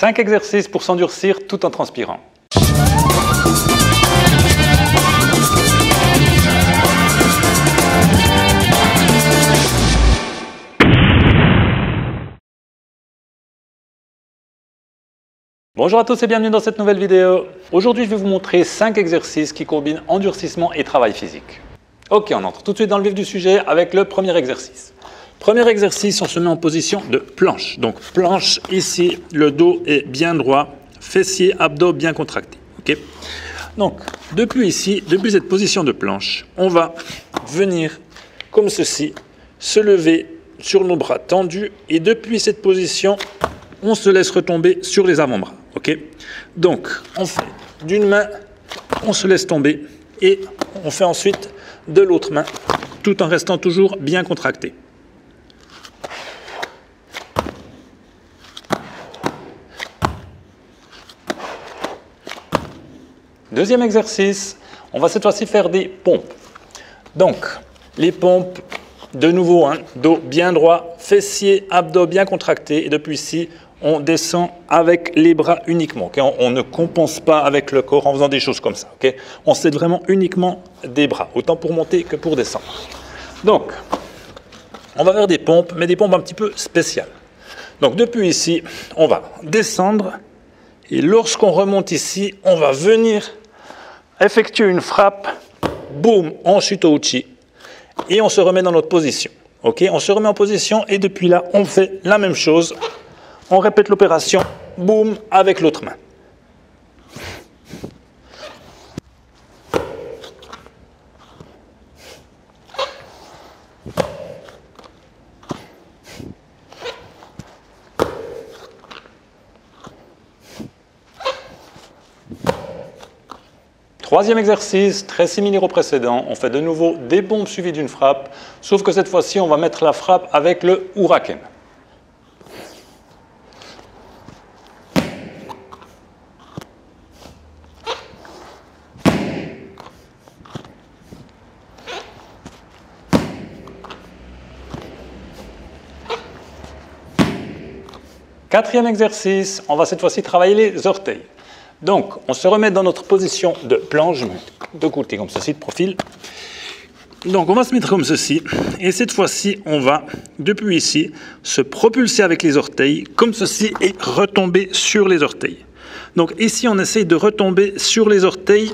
5 exercices pour s'endurcir tout en transpirant. Bonjour à tous et bienvenue dans cette nouvelle vidéo. Aujourd'hui, je vais vous montrer 5 exercices qui combinent endurcissement et travail physique. Ok, on entre tout de suite dans le vif du sujet avec le premier exercice. Premier exercice, on se met en position de planche. Donc planche, ici, le dos est bien droit, fessiers, abdos bien contractés. Okay. Donc depuis ici, depuis cette position de planche, on va venir comme ceci, se lever sur nos bras tendus et depuis cette position, on se laisse retomber sur les avant-bras. Okay. Donc on fait d'une main, on se laisse tomber et on fait ensuite de l'autre main tout en restant toujours bien contracté. Deuxième exercice, on va cette fois-ci faire des pompes. Donc, les pompes, de nouveau, dos bien droit, fessiers, abdos bien contractés. Et depuis ici, on descend avec les bras uniquement. Okay? On ne compense pas avec le corps en faisant des choses comme ça. Okay? On s'aide vraiment uniquement des bras, autant pour monter que pour descendre. Donc, on va faire des pompes, mais des pompes un petit peu spéciales. Donc, depuis ici, on va descendre. Et lorsqu'on remonte ici, on va venir effectuer une frappe, boum, en shutouchi, et on se remet dans notre position. Okay, on se remet en position et depuis là, on fait la même chose. On répète l'opération, boum, avec l'autre main. Troisième exercice, très similaire au précédent, on fait de nouveau des pompes suivies d'une frappe, sauf que cette fois-ci, on va mettre la frappe avec le huracan. Quatrième exercice, on va cette fois-ci travailler les orteils. Donc, on se remet dans notre position de planche, de côté comme ceci, de profil. Donc, on va se mettre comme ceci. Et cette fois-ci, on va, depuis ici, se propulser avec les orteils, comme ceci, et retomber sur les orteils. Donc, ici, on essaye de retomber sur les orteils,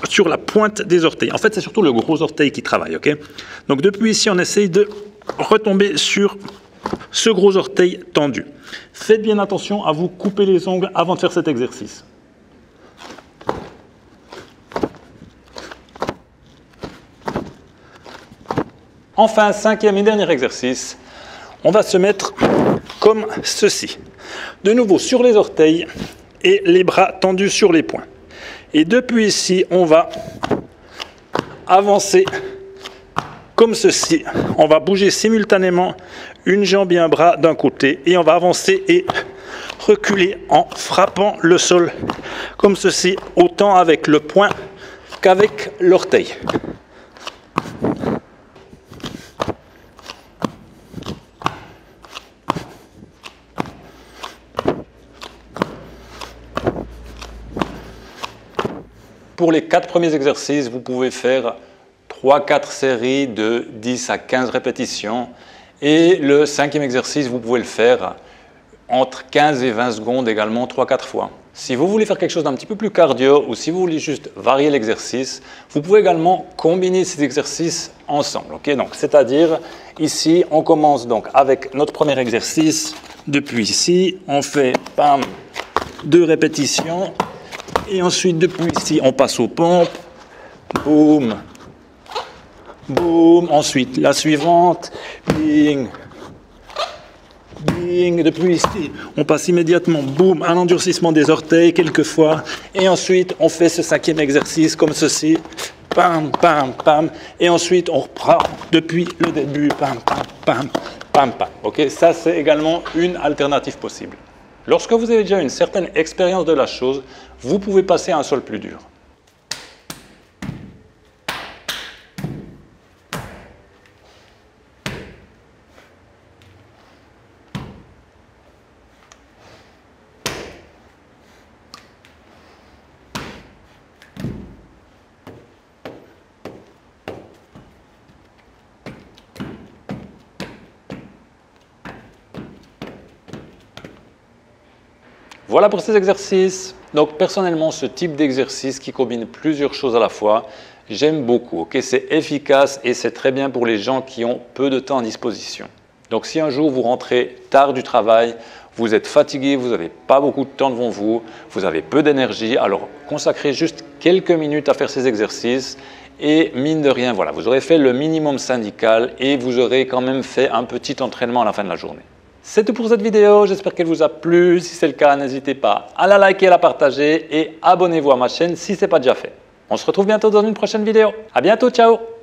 sur la pointe des orteils. En fait, c'est surtout le gros orteil qui travaille. Okay. Donc, depuis ici, on essaye de retomber sur ce gros orteil tendu. Faites bien attention à vous couper les ongles avant de faire cet exercice. Enfin, cinquième et dernier exercice, on va se mettre comme ceci. De nouveau sur les orteils et les bras tendus sur les poings. Et depuis ici, on va avancer comme ceci. On va bouger simultanément une jambe et un bras d'un côté et on va avancer et reculer en frappant le sol comme ceci, autant avec le poing qu'avec l'orteil. Pour les 4 premiers exercices, vous pouvez faire 3-4 séries de 10 à 15 répétitions. Et le 5e exercice, vous pouvez le faire entre 15 et 20 secondes également 3-4 fois. Si vous voulez faire quelque chose d'un petit peu plus cardio ou si vous voulez juste varier l'exercice, vous pouvez également combiner ces exercices ensemble. Okay? Donc, c'est-à-dire, ici, on commence donc avec notre premier exercice. Depuis ici, on fait 2 répétitions. Et ensuite, depuis ici, on passe aux pompes. Boum. Boum. Ensuite, la suivante. Bing. Bing. Depuis ici, on passe immédiatement, boum, à l'endurcissement des orteils, quelquefois. Et ensuite, on fait ce 5e exercice comme ceci. Pam, pam, pam. Et ensuite, on reprend depuis le début. Pam, pam, pam, pam, pam. OK, ça, c'est également une alternative possible. Lorsque vous avez déjà une certaine expérience de la chose, vous pouvez passer à un sol plus dur. Voilà pour ces exercices. Donc personnellement, ce type d'exercice qui combine plusieurs choses à la fois, j'aime beaucoup. Okay, c'est efficace et c'est très bien pour les gens qui ont peu de temps à disposition. Donc si un jour vous rentrez tard du travail, vous êtes fatigué, vous n'avez pas beaucoup de temps devant vous, vous avez peu d'énergie, alors consacrez juste quelques minutes à faire ces exercices et mine de rien, voilà, vous aurez fait le minimum syndical et vous aurez quand même fait un petit entraînement à la fin de la journée. C'est tout pour cette vidéo, j'espère qu'elle vous a plu. Si c'est le cas, n'hésitez pas à la liker, à la partager et abonnez-vous à ma chaîne si ce n'est pas déjà fait. On se retrouve bientôt dans une prochaine vidéo. À bientôt, ciao!